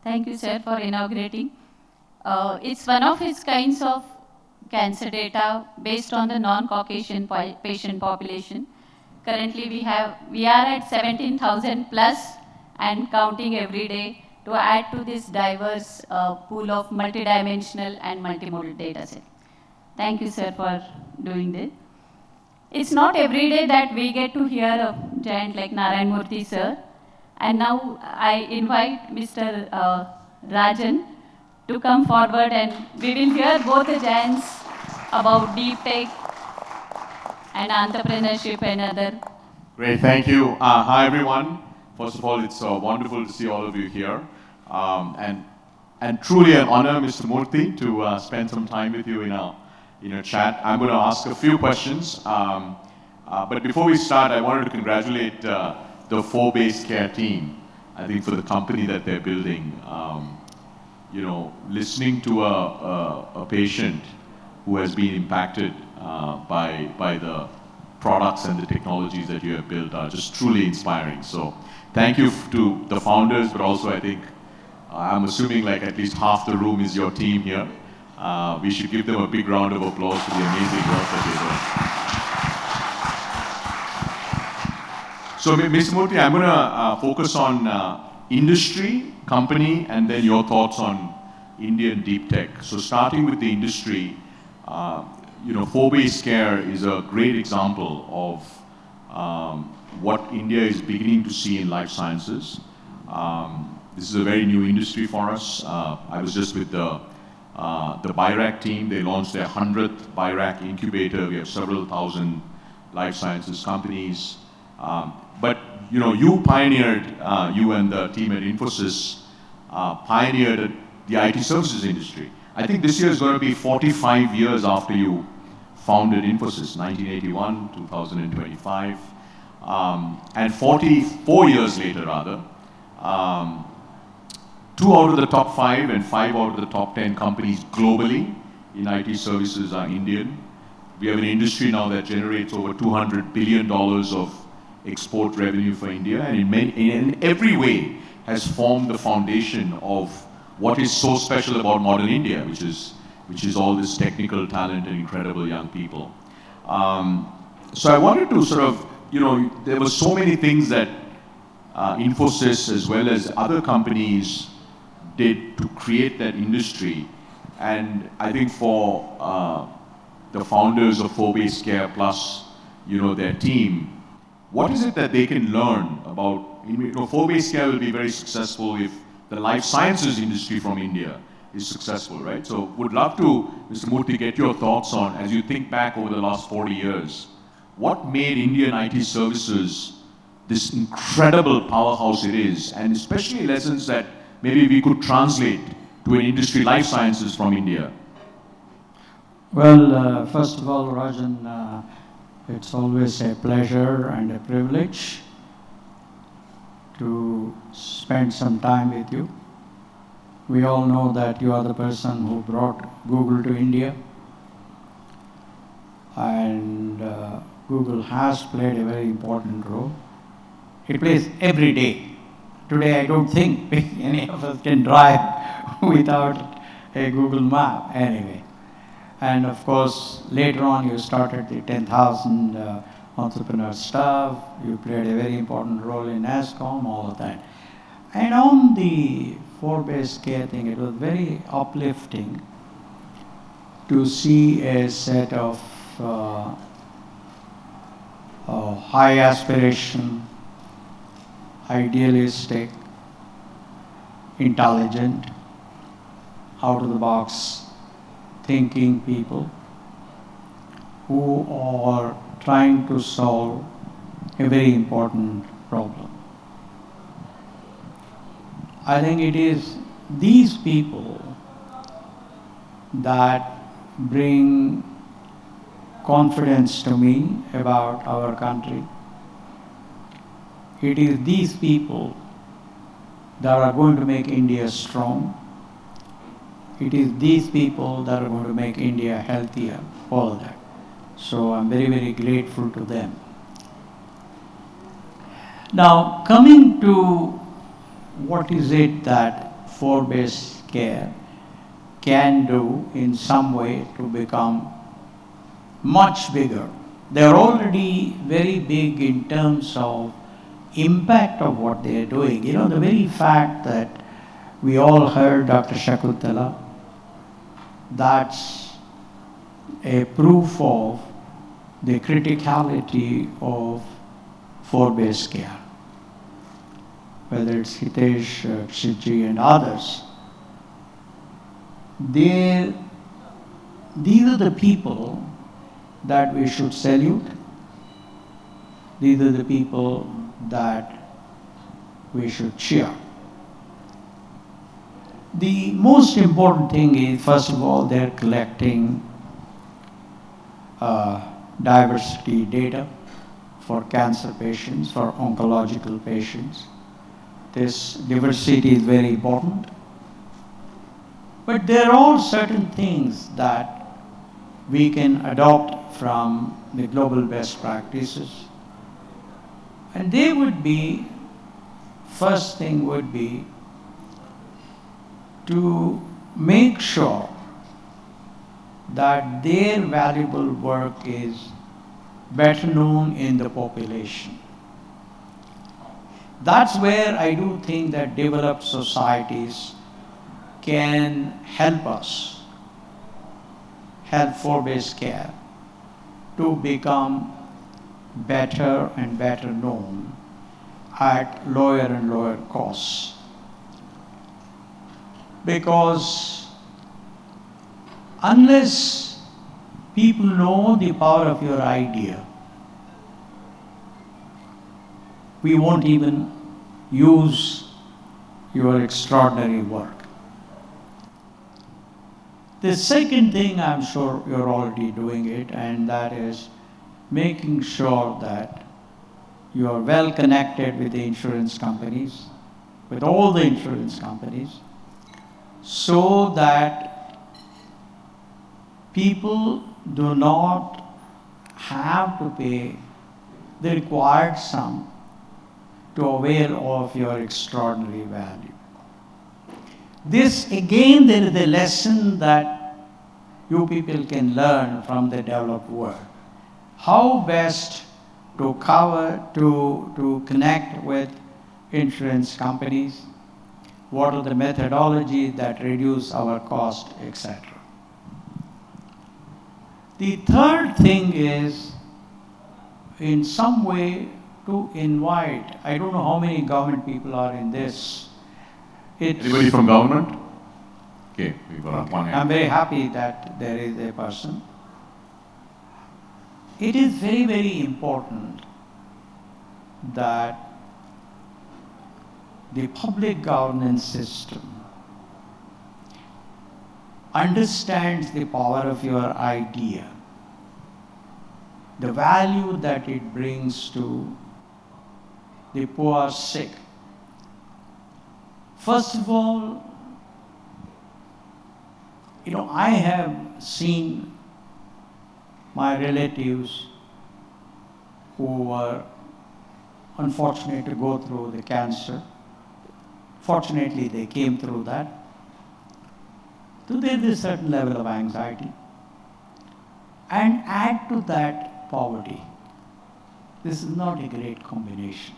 Thank you, sir, for inaugurating. It's one of its kinds of cancer data based on the non-Caucasian patient population. Currently, we are at 17,000 plus and counting every day to add to this diverse pool of multidimensional and multimodal data set. Thank you, sir, for doing this. It's not every day that we get to hear a giant like Narayana Murthy, sir. And now I invite Mr. Rajan to come forward and we will hear both the giants about deep tech and entrepreneurship and other. Great, thank you. Hi, everyone. First of all, it's wonderful to see all of you here. And truly an honor, Mr. Murthy, to spend some time with you in a chat. I'm going to ask a few questions. But before we start, I wanted to congratulate the 4baseCare team, I think, for the company that they're building. Listening to a patient who has been impacted by the products and the technologies that you have built are just truly inspiring. So thank you to the founders, but also I think, I'm assuming like at least half the room is your team here. We should give them a big round of applause for the amazing work that they're doing. So Mr. Murthy, I'm going to focus on industry, company, and then your thoughts on Indian deep tech. So starting with the industry, 4baseCare is a great example of what India is beginning to see in life sciences. This is a very new industry for us. I was just with the BIRAC team. They launched their 100th BIRAC incubator. We have several thousand life sciences companies. But you pioneered, you and the team at Infosys pioneered the IT services industry. I think this year is going to be 45 years after you founded Infosys, 1981, 2025. And 44 years later, rather, 2 out of the top 5 and 5 out of the top 10 companies globally in IT services are Indian. We have an industry now that generates over $200 billion of export revenue for India, and in every way has formed the foundation of what is so special about modern India, which is all this technical talent and incredible young people. So I wanted to sort of, there were so many things that Infosys as well as other companies did to create that industry. And I think for the founders of 4baseCare plus, their team, what is it that they can learn about, 4baseCare will be very successful if the life sciences industry from India is successful, right? So would love to, Mr. Murthy, get your thoughts on, as you think back over the last 40 years, what made Indian IT services this incredible powerhouse it is, and especially lessons that maybe we could translate to an industry life sciences from India? Well, first of all, Rajan, it's always a pleasure and a privilege to spend some time with you. We all know that you are the person who brought Google to India, and Google has played a very important role. It plays every day. Today I don't think any of us can drive without a Google map anyway. And of course, later on you started the 10,000 entrepreneur stuff. You played a very important role in ASCOM, all of that. And on the 4baseCare thing, it was very uplifting to see a set of high aspiration, idealistic, intelligent, out-of-the-box thinking people who are trying to solve a very important problem. I think it is these people that bring confidence to me about our country. It is these people that are going to make India strong. It is these people that are going to make India healthier, all that. So I'm very, very grateful to them. Now, coming to what is it that 4baseCare can do in some way to become much bigger. They're already very big in terms of impact of what they're doing. You know, the very fact that we all heard Dr. Shakuntala, that's a proof of the criticality of 4baseCare. Whether it's Hitesh, Kshitji and others, these are the people that we should salute. These are the people that we should cheer. The most important thing is, first of all, they're collecting diversity data for cancer patients, for oncological patients. This diversity is very important. But there are certain things that we can adopt from the global best practices. And they would be, first thing would be to make sure that their valuable work is better known in the population. That's where I do think that developed societies can help us, help 4baseCare to become better and better known at lower and lower costs. Because unless people know the power of your idea, we won't even use your extraordinary work. The second thing, I'm sure you're already doing it, and that is making sure that you are well connected with the insurance companies, with all the insurance companies, so that people do not have to pay the required sum to avail of your extraordinary value. This, again, there is a lesson that you people can learn from the developed world. How best to cover, to connect with insurance companies, what are the methodologies that reduce our cost, etc. The third thing is, in some way, to invite, I don't know how many government people are in this. Anybody from government? Okay, we've got one hand. I'm very happy that there is a person. It is very, very important that the public governance system understands the power of your idea, the value that it brings to the poor, sick. First of all, I have seen my relatives who were unfortunate to go through the cancer. Fortunately, they came through that. So there is a certain level of anxiety. And add to that poverty. This is not a great combination.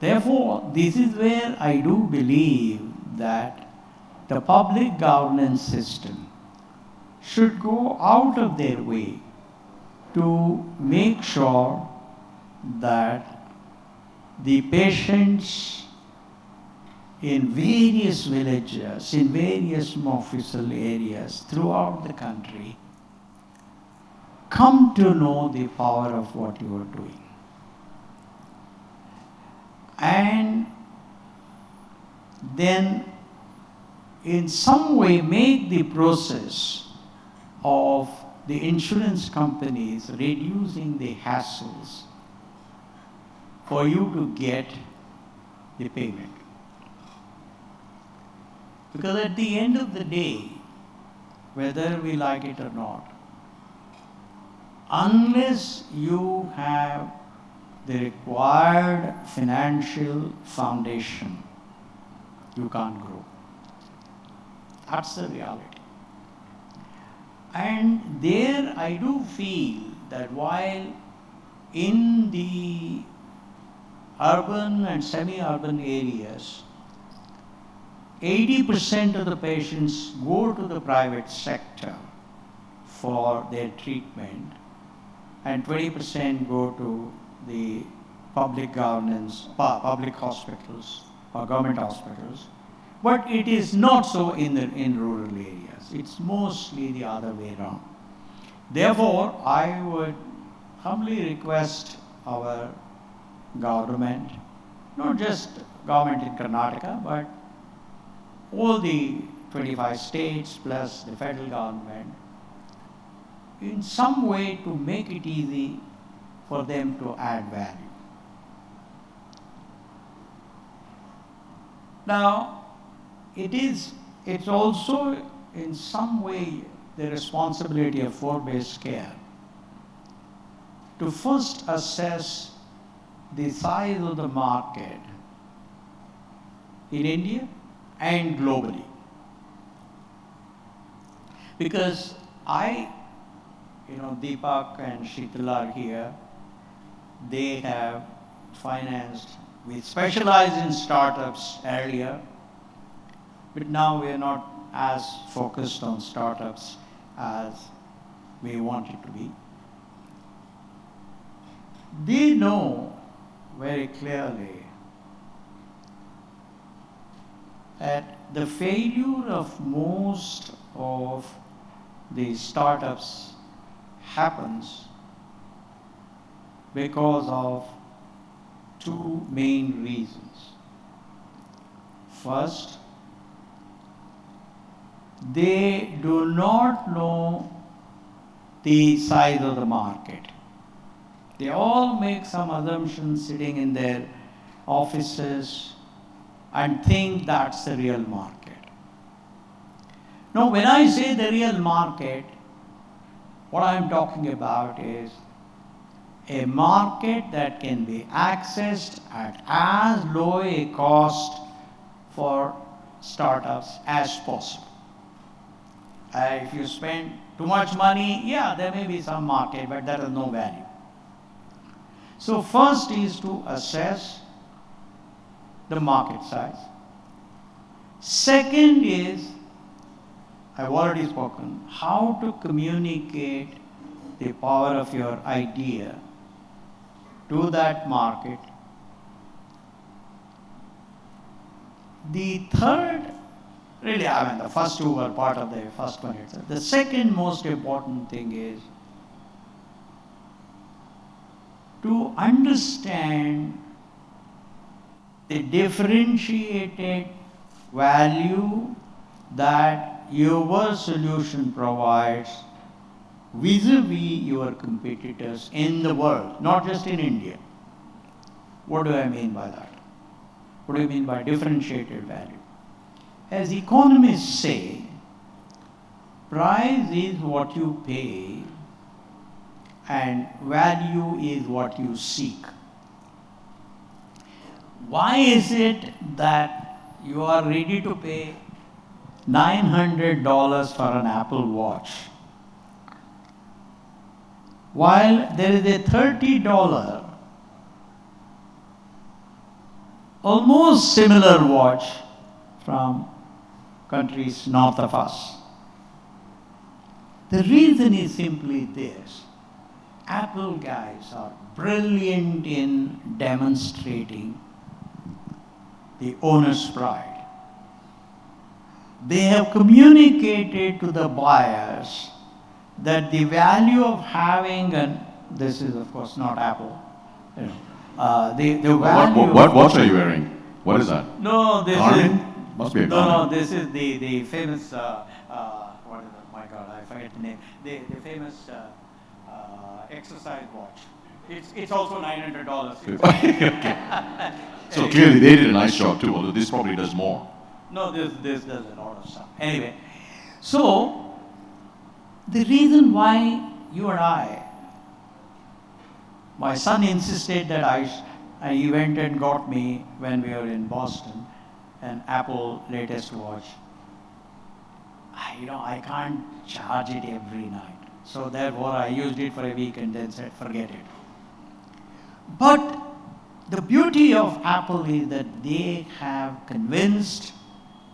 Therefore, this is where I do believe that the public governance system should go out of their way to make sure that the patients in various villages, in various mofussil areas throughout the country come to know the power of what you are doing. And then in some way make the process of the insurance companies reducing the hassles for you to get the payment. Because at the end of the day, whether we like it or not, unless you have the required financial foundation you can't grow. That's the reality. And there I do feel that while in the urban and semi-urban areas, 80% of the patients go to the private sector for their treatment and 20% go to the public governance, public hospitals or government hospitals. But it is not so in rural areas. It's mostly the other way around. Therefore, I would humbly request our government, not just government in Karnataka, but all the 25 states plus the federal government, in some way to make it easy for them to add value. Now, it's also in some way the responsibility of 4baseCare to first assess the size of the market in India and globally. Because Deepak and Sheetal are here, they have financed, we specialized in startups earlier, but now we are not as focused on startups as we want it to be. They know very clearly that the failure of most of the startups happens because of two main reasons. First, they do not know the size of the market. They all make some assumptions sitting in their offices and think that's the real market. Now, when I say the real market, what I'm talking about is a market that can be accessed at as low a cost for startups as possible. If you spend too much money, yeah, there may be some market, but that has no value. So first is to assess the market size. Second is, I've already spoken, how to communicate the power of your idea to that market. The third, really, the first two were part of the first one itself. The second most important thing is to understand the differentiated value that your solution provides vis-a-vis your competitors in the world, not just in India. What do I mean by that? What do you mean by differentiated value? As economists say, price is what you pay and value is what you seek. Why is it that you are ready to pay $900 for an Apple Watch, while there is a $30 almost similar watch from countries north of us? The reason is simply this. Apple guys are brilliant in demonstrating the owner's pride. They have communicated to the buyers that the value of having this is of course not Apple, the value. What watch are you wearing? What is that? No, this Garmin? is Must be a no, Garmin. this is the famous. What is it? My God, I forget the name. The famous exercise watch. It's also $900. Okay. So clearly they did a nice job too, although this probably does more. No, this does a lot of stuff. Anyway, so the reason why you and I, my son insisted that he went and got me when we were in Boston, an Apple latest watch, I can't charge it every night. So therefore I used it for a week and then said, forget it. But the beauty of Apple is that they have convinced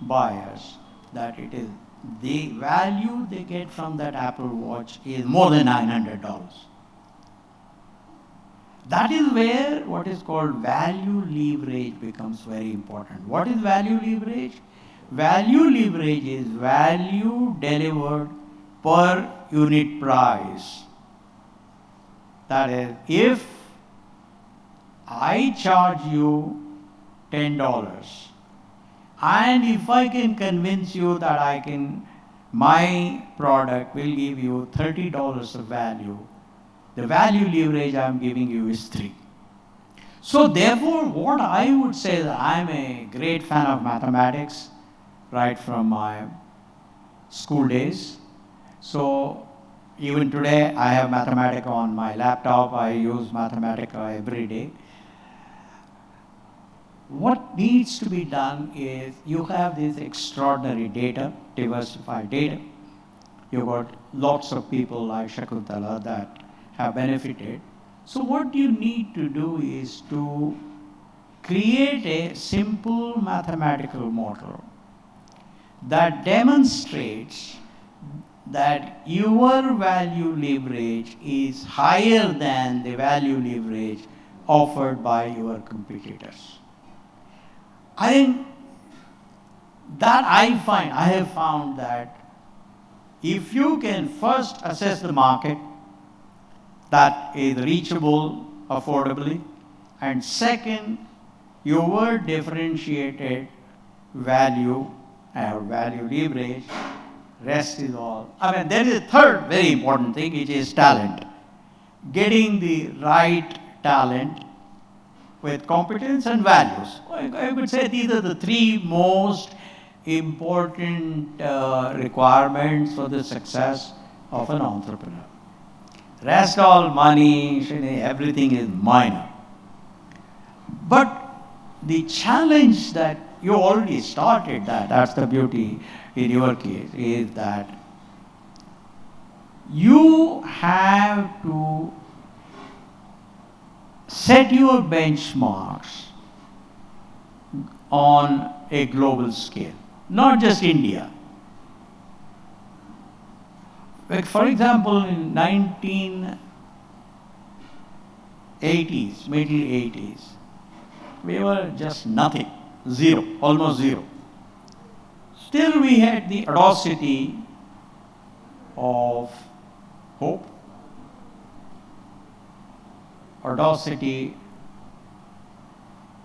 buyers that it is the value they get from that Apple Watch is more than $900. That is where what is called value leverage becomes very important. What is value leverage? Value leverage is value delivered per unit price. That is, if I charge you $10, and if I can convince you that my product will give you $30 of value, the value leverage I'm giving you is 3. So therefore, what I would say is that I'm a great fan of mathematics, right from my school days. So even today, I have Mathematica on my laptop. I use Mathematica every day. What needs to be done is you have this extraordinary data, diversified data. You've got lots of people like Shakuntala that have benefited. So what you need to do is to create a simple mathematical model that demonstrates that your value leverage is higher than the value leverage offered by your competitors. I think that I have found that if you can first assess the market that is reachable affordably, and second, your differentiated value or value leverage, rest is all. There is a third very important thing, which is talent. Getting the right talent with competence and values. I would say these are the 3 most important requirements for the success of an entrepreneur. Rest all money, everything is minor. But the challenge that you already started, that's the beauty in your case, is that you have to set your benchmarks on a global scale, not just India. Like for example, in 1980s, middle 80s, we were just nothing, zero, almost zero. Still we had the audacity of hope, audacity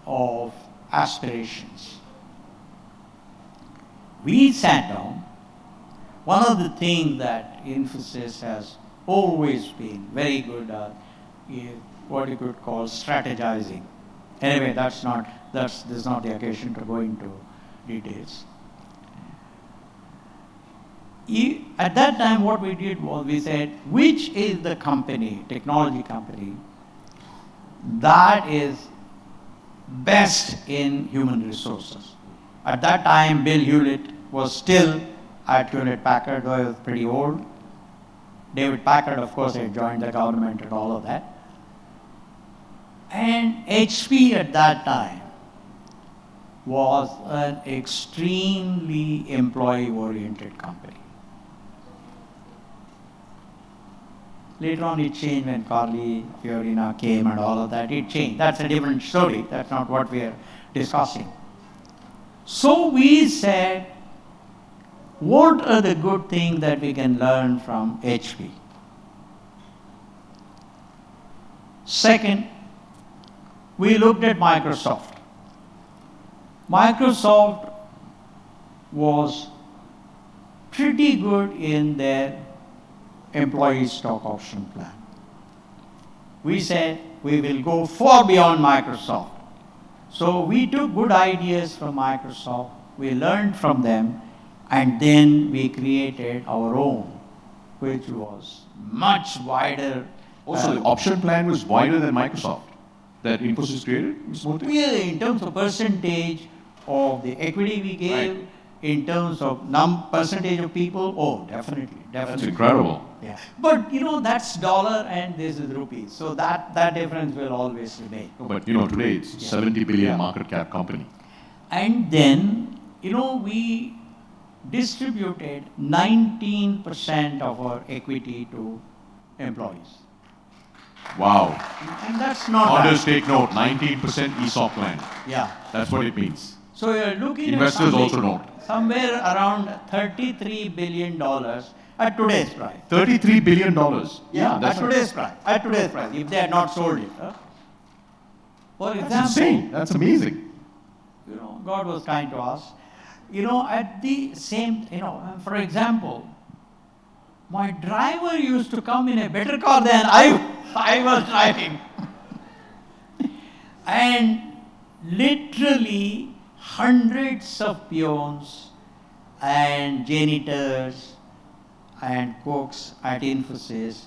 of aspirations. We sat down. One of the things that Infosys has always been very good at is what you could call strategizing. Anyway, this is not the occasion to go into details. At that time, what we did was we said, which is the company, technology company, that is best in human resources. At that time, Bill Hewlett was still at Hewlett Packard, though he was pretty old. David Packard, of course, had joined the government and all of that. And HP at that time was an extremely employee-oriented company. Later on it changed when Carly Fiorina came and all of that, it changed. That's a different story, that's not what we are discussing. So we said, what are the good things that we can learn from HP? Second, we looked at Microsoft. Microsoft was pretty good in their employee stock option plan. We said we will go far beyond Microsoft. So we took good ideas from Microsoft, we learned from them, and then we created our own, which was much wider. Also, the option plan was wider than Microsoft that Infosys created, Ms. Murthy? Yeah, in terms of percentage, of the equity we gave, Right. in terms of percentage of people, oh, definitely. That's incredible. Yeah. But that's dollar and this is rupees. So that difference will always remain. No, but today it's 70 billion market cap company. And then, we distributed 19% of our equity to employees. Wow. And that's not Founders bad. take note, 19% ESOP plan. Yeah. That's what it means. So you're looking Investors at also note. somewhere around $33 billion at today's price. $33 billion. Yeah, At that's today's price. At today's price, if they had not sold it. For That's example, insane. That's amazing. God was kind to us. At the same, for example, my driver used to come in a better car than I was driving. And literally hundreds of peons and janitors and cooks at Infosys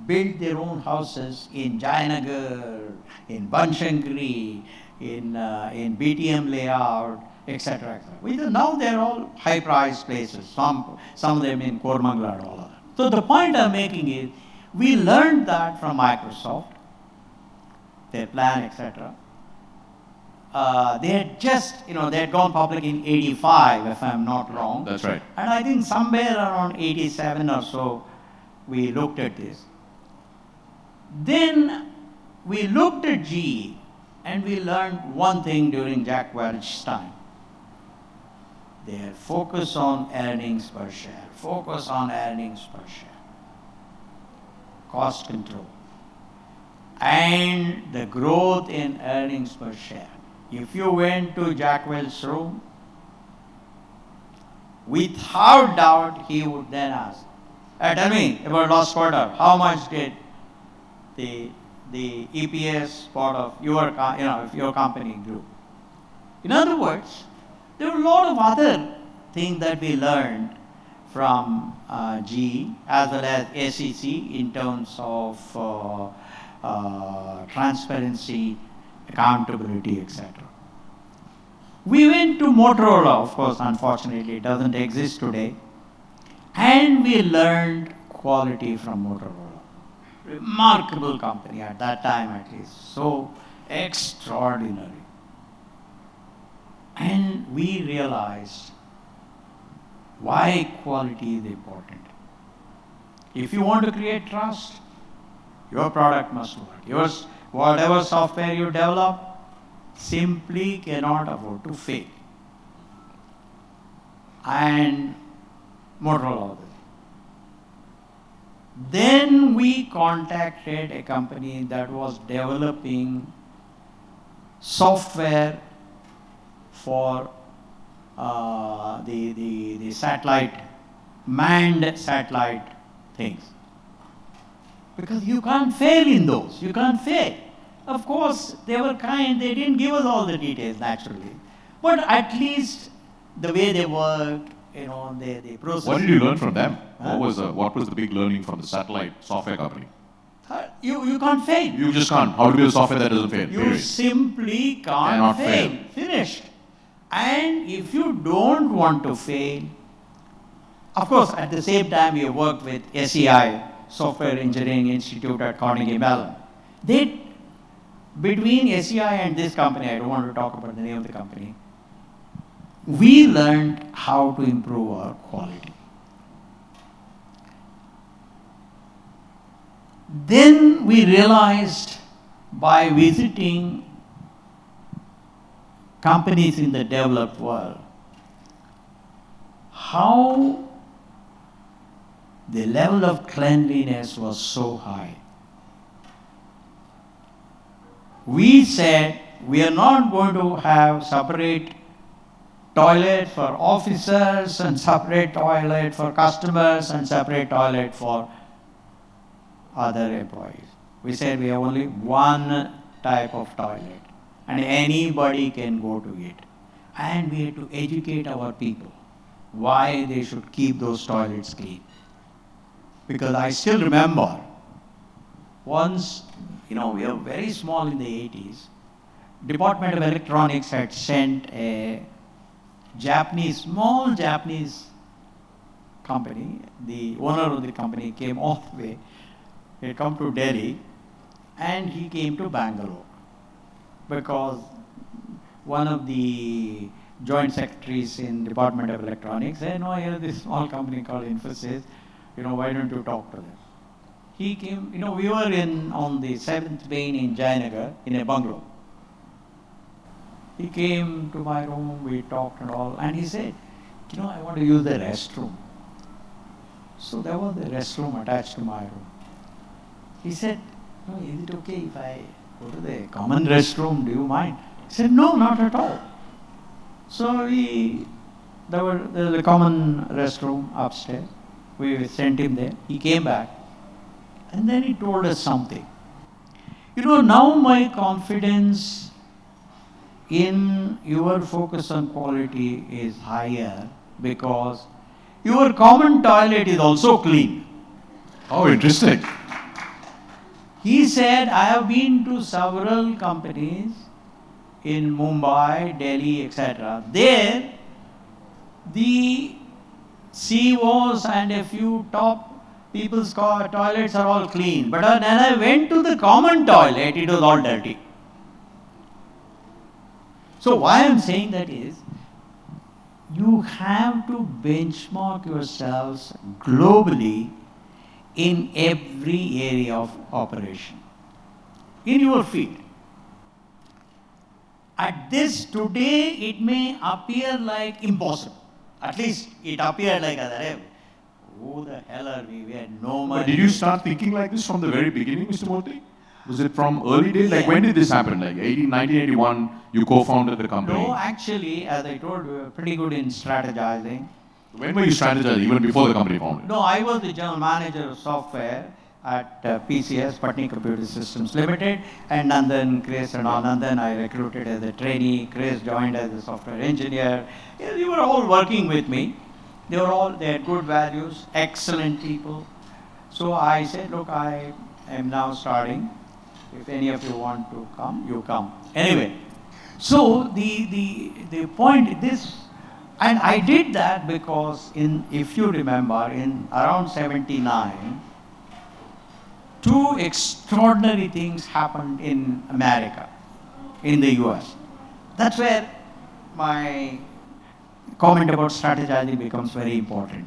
built their own houses in Jayanagar, in Banshankari, in BTM layout, etc. Now they're all high-priced places. Some of them in Kormangla and all of that. So the point I'm making is, we learned that from Microsoft, their plan, etc. They had just, they had gone public in '85, if I'm not wrong. That's right. And I think somewhere around '87 or so, we looked at this. Then we looked at GE, and we learned one thing during Jack Welch's time. Their focus on earnings per share, cost control, and the growth in earnings per share. If you went to Jack Welch's room, without doubt, he would then ask, tell me about last quarter, how much did the EPS part of if your company grew? In other words, there were a lot of other things that we learned from GE as well as SEC in terms of transparency, accountability, etc. We went to Motorola, of course, unfortunately it doesn't exist today, and we learned quality from Motorola. Remarkable company at that time, at least, so extraordinary. And we realized why quality is important. If you want to create trust, your product must work. Whatever software you develop simply cannot afford to fail. And Motorola. Then we contacted a company that was developing software for the satellite, manned satellite things. Because you can't fail in those. You can't fail. Of course, they were kind. They didn't give us all the details, naturally. But at least the way they worked, the process. What did you learn from them? What was the big learning from the satellite software company? You can't fail. You just can't. How to build software that doesn't fail? You Period. simply Cannot can't fail. fail. Finished. And if you don't want to fail, of course, at the same time, we worked with SEI, Software Engineering Institute at Carnegie Mellon. Between SEI and this company, I don't want to talk about the name of the company, we learned how to improve our quality. Then we realized by visiting companies in the developed world how the level of cleanliness was so high. We said we are not going to have separate toilet for officers and separate toilet for customers and separate toilet for other employees. We said we have only one type of toilet and anybody can go to it. And we had to educate our people why they should keep those toilets clean. Because I still remember once, we were very small in the 80s, Department of Electronics had sent a small Japanese company. The owner of the company came all the way. He had come to Delhi and he came to Bangalore because one of the joint secretaries in Department of Electronics said, no, here is this small company called Infosys, why don't you talk to them? He came, we were on the 7th lane in Jayanagar in a bungalow. He came to my room, we talked and all, and he said, I want to use the restroom. So there was the restroom attached to my room. He said, no, is it okay if I go to the common restroom? Do you mind? He said, no, not at all. So there was a common restroom upstairs. We sent him there. He came back. And then he told us something. Now my confidence in your focus on quality is higher because your common toilet is also clean. Oh, interesting. He said, I have been to several companies in Mumbai, Delhi, etc. There, the CEOs and a few top people's toilets are all clean. But when I went to the common toilet, it was all dirty. So why I am saying that is, you have to benchmark yourselves globally in every area of operation, in your field. At this today, it may appear like impossible. At least it appeared like that. Who the hell are we? We had no money. But did you start thinking like this from the very beginning, Mr. Murthy? Was it from early days? Like when did this happen? Like 1981, you co-founded the company. No, actually, as I told you, we were pretty good in strategizing. When were you strategizing? Even before the company founded? No, I was the general manager of software at PCS, Patni Computer Systems Limited, and Nandan, Chris and all. Nandan I recruited as a trainee, Chris joined as a software engineer. They were all working with me. They had good values, excellent people. So I said, look, I am now starting. If any of you want to come, you come. Anyway, so the point is, and I did that because if you remember, in around 79, two extraordinary things happened in America, in the US. That's where my comment about strategizing becomes very important.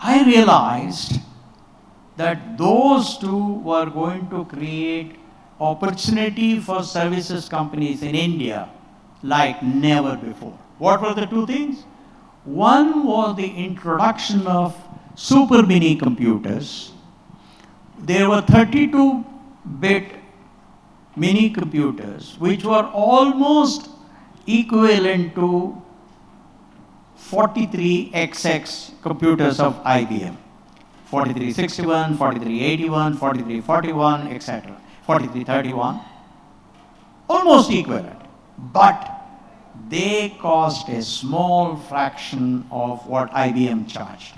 I realized that those two were going to create opportunity for services companies in India like never before. What were the two things? One was the introduction of super mini computers. There were 32-bit mini computers which were almost equivalent to 43XX computers of IBM. 4361, 4381, 4341, etc. 4331. Almost equivalent. But they cost a small fraction of what IBM charged.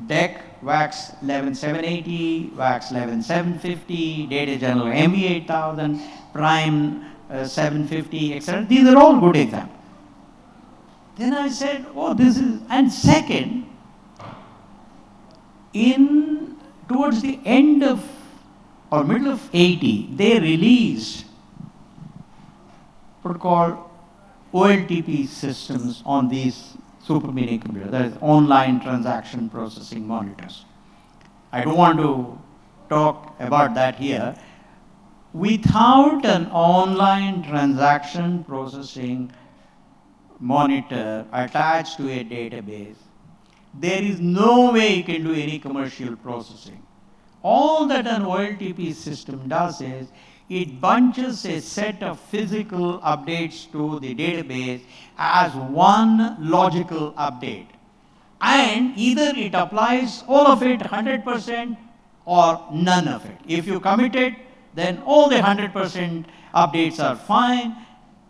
DEC WAX 11780, WAX 11750, Data General MB8000, Prime 750, etc. These are all good examples. Then I said, oh, this is, and second, towards the end of, or middle of 80, they released what are called OLTP systems on these super mini computers, that is online transaction processing monitors. I don't want to talk about that here. Without an online transaction processing monitor attached to a database, there is no way you can do any commercial processing. All that an OLTP system does is it bunches a set of physical updates to the database as one logical update. And either it applies all of it 100% or none of it. If you commit it, then all the 100% updates are fine.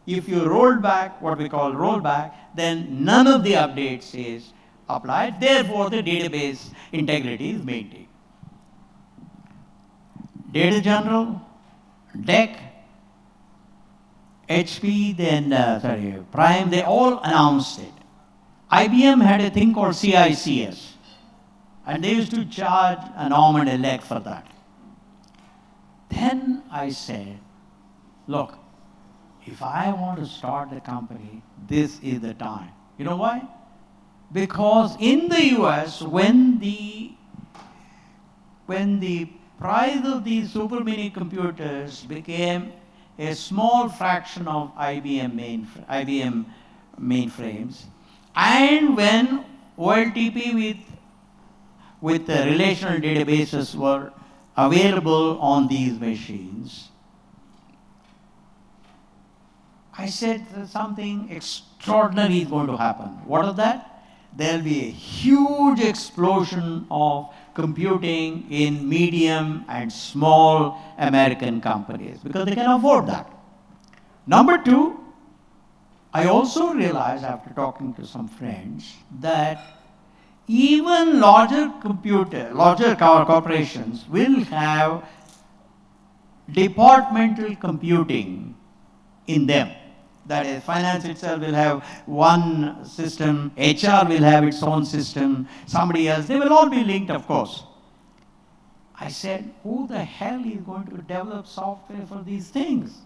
If you roll back, what we call rollback, then none of the updates is applied. Therefore, the database integrity is maintained. Data General, DEC, HP, then Prime, they all announced it. IBM had a thing called CICS, and they used to charge an arm and a leg for that. Then I said, look, if I want to start the company, this is the time. You know why? Because in the US, when the price of these super mini computers became a small fraction of IBM mainframes, and when OLTP with the relational databases were available on these machines, I said something extraordinary is going to happen. What is that? There will be a huge explosion of computing in medium and small American companies because they can afford that. Number two, I also realized after talking to some friends that even larger corporations will have departmental computing in them. That is, finance itself will have one system, HR will have its own system, somebody else, they will all be linked, of course. I said, who the hell is going to develop software for these things?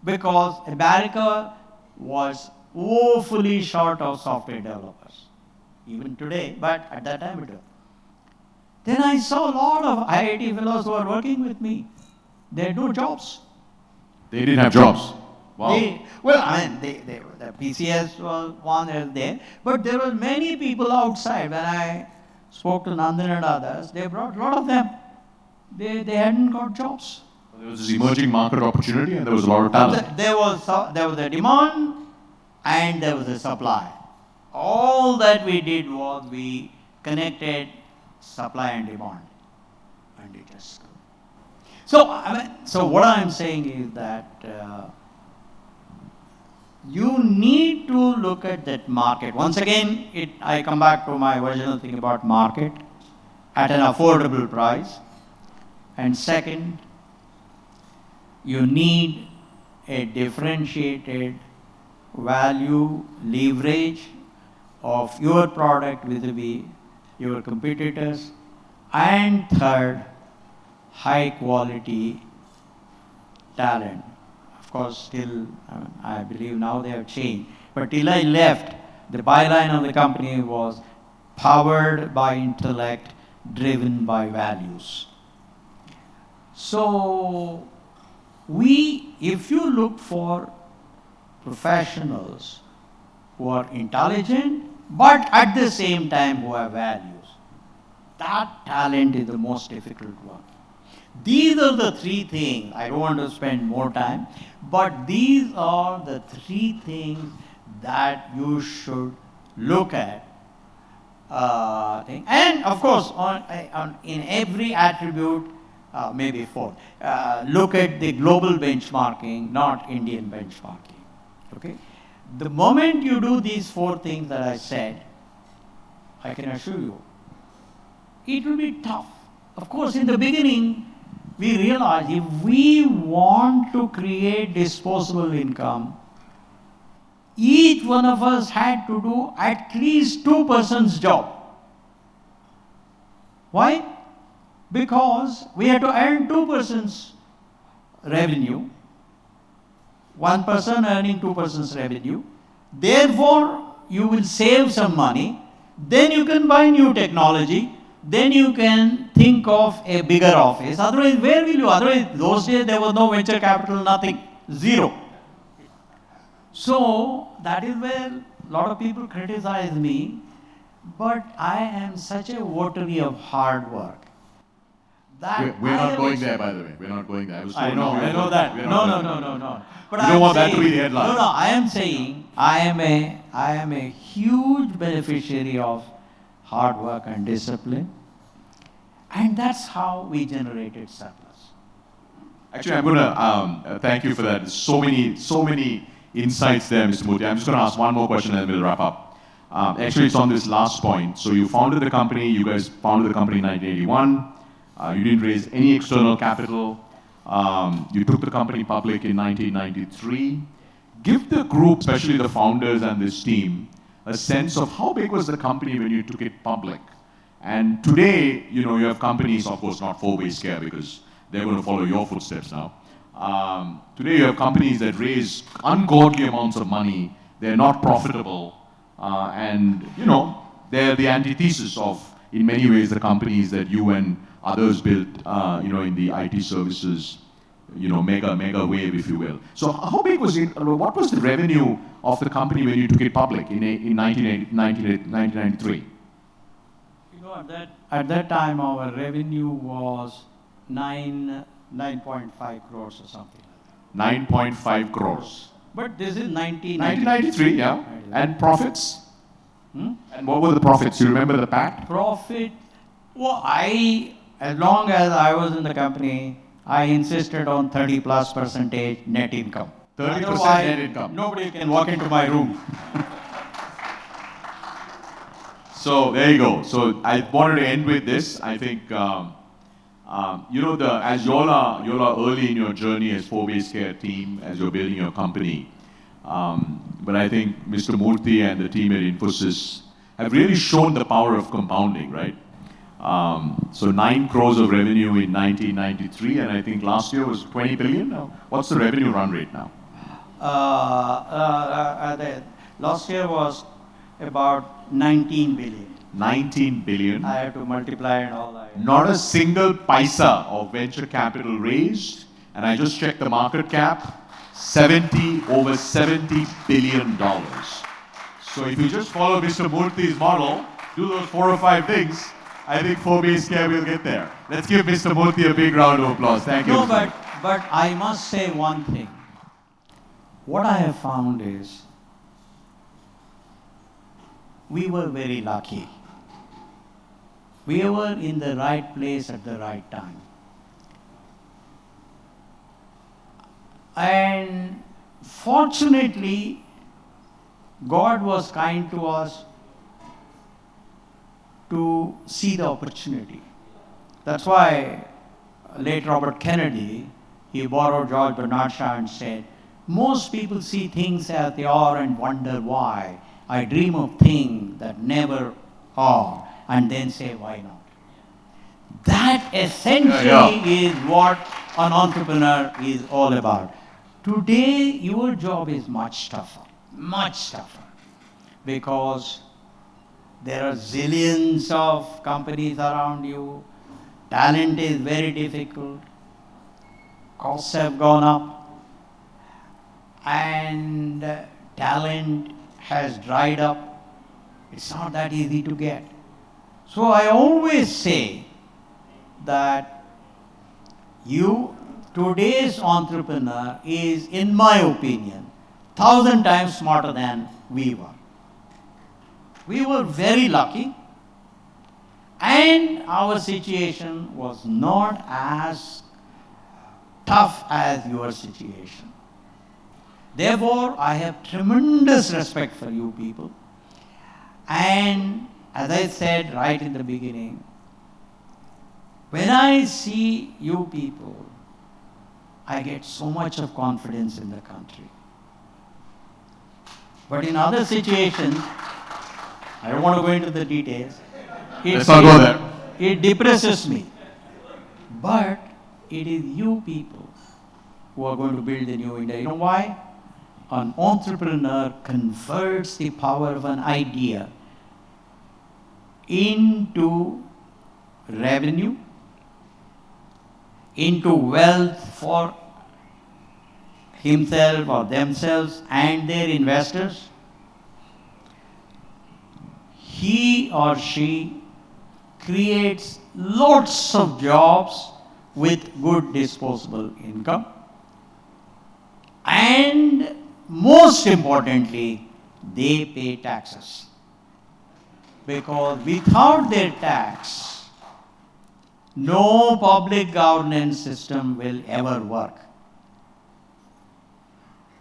Because America was woefully short of software developers, even today, but at that time it was. Then I saw a lot of IIT fellows who are working with me. They had no jobs. They didn't have jobs. Wow. The PCS was one there, but there were many people outside. When I spoke to Nandan and others, they brought a lot of them. They hadn't got jobs. There was this emerging market opportunity and there was a lot of talent. There was a demand and there was a supply. All that we did was we connected supply and demand. And it just grew. So what I'm saying is that you need to look at that market. Once again, I come back to my original thing about market at an affordable price. And second, you need a differentiated value leverage of your product vis-a-vis your competitors. And third, high quality talent. Of course, still, I believe now they have changed. But till I left, the byline of the company was powered by intellect, driven by values. So, if you look for professionals who are intelligent, but at the same time who have values, that talent is the most difficult one. These are the three things. I don't want to spend more time, but these are the three things that you should look at. And of course, in every attribute, maybe four, look at the global benchmarking, not Indian benchmarking. Okay? The moment you do these four things that I said, I can assure you, it will be tough. Of course, in the beginning, we realized if we want to create disposable income, each one of us had to do at least 2% job. Why? Because we had to earn 2% revenue, one person earning 2% revenue. Therefore, you will save some money. Then you can buy new technology. Then you can think of a bigger office. Otherwise, where will you? Otherwise, those days there was no venture capital, nothing, zero. So that is where a lot of people criticize me, but I am such a votary of hard work. We're not going there, by the way. We're not going there. I know that. No. But you don't want that to be the headline. No, I am saying I am a huge beneficiary of hard work and discipline. And that's how we generated surplus. Actually, I'm going to thank you for that. So many insights there, Mr. Murthy. I'm just going to ask one more question and then we'll wrap up. Actually, it's on this last point. So you founded the company. You guys founded the company in 1981. You didn't raise any external capital. You took the company public in 1993. Give the group, especially the founders and this team, a sense of how big was the company when you took it public. And today, you have companies, of course, not 4baseCare because they're going to follow your footsteps now. Today, you have companies that raise ungodly amounts of money. They're not profitable, and they're the antithesis of, in many ways, the companies that you and others built, in the IT services, mega wave, if you will. So, how big was it? What was the revenue of the company when you took it public in 1993? At that time, our revenue was 9.5 crores or something. 9.5 crores. But this is 1993, yeah. And profits? And what were the profits? You remember the PAT? Profit, well, as long as I was in the company, I insisted on 30+% net income. 30% net income. Nobody can walk into my room. So there you go. So I wanted to end with this. I think, as you all are early in your journey as 4baseCare team, as you're building your company. But I think Mr. Murthy and the team at Infosys have really shown the power of compounding, right? So 9 crores of revenue in 1993, and I think last year was 20 billion. What's the revenue run rate now? Last year was about 19 billion. 19 billion. I have to multiply and all that. Not a single paisa of venture capital raised, and I just checked the market cap, over $70 billion. So if you just follow Mr. Murthy's model, do those 4 or 5 things, I think 4baseCare will get there. Let's give Mr. Murthy a big round of applause. Thank you. No, but I must say one thing. What I have found is we were very lucky. We were in the right place at the right time. And fortunately, God was kind to us to see the opportunity. That's why late Robert Kennedy, he borrowed George Bernard Shaw and said, most people see things as they are and wonder why. I dream of things that never are, and then say, why not? That essentially is what an entrepreneur is all about. Today, your job is much tougher, because there are zillions of companies around you. Talent is very difficult. Costs have gone up, and talent has dried up. It's not that easy to get. So I always say that today's entrepreneur is, in my opinion, 1,000 times smarter than we were. We were very lucky, and our situation was not as tough as your situation. Therefore, I have tremendous respect for you people. And as I said right in the beginning, when I see you people, I get so much of confidence in the country. But in other situations, I don't want to go into the details. Let's not go there. It depresses me. But it is you people who are going to build the new India. You know why? An entrepreneur converts the power of an idea into revenue, into wealth for himself or themselves and their investors. He or she creates lots of jobs with good disposable income, and most importantly, they pay taxes. Because without their tax, no public governance system will ever work.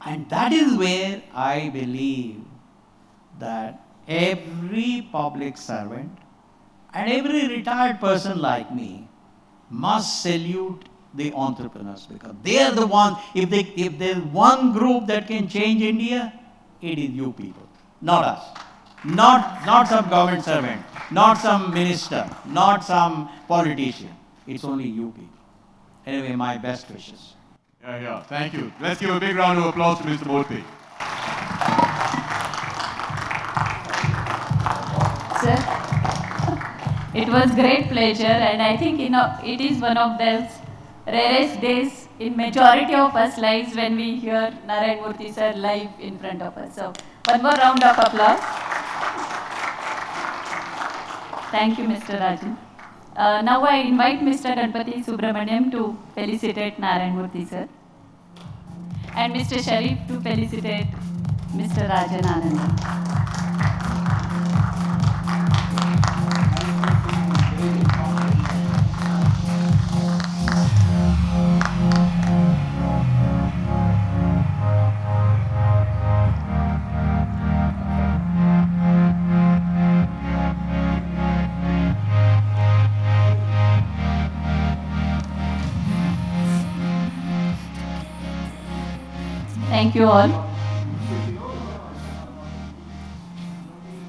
And that is where I believe that every public servant and every retired person like me must salute the entrepreneurs, because they are the ones, if there's one group that can change India, it is you people, not us. Not some government servant, not some minister, not some politician. It's only you people. Anyway, my best wishes. Yeah. Thank you. Let's give a big round of applause to Mr. Murthy. Sir, it was great pleasure, and I think it is one of those rarest days in majority of us lives when we hear Narayana Murthy sir live in front of us. So one more round of applause. Thank you, Mr. Rajan. Now I invite Mr. Ganpati Subramaniam to felicitate Narayana Murthy sir, and Mr. Sharif to felicitate Mr. Rajan Anand. Thank you all.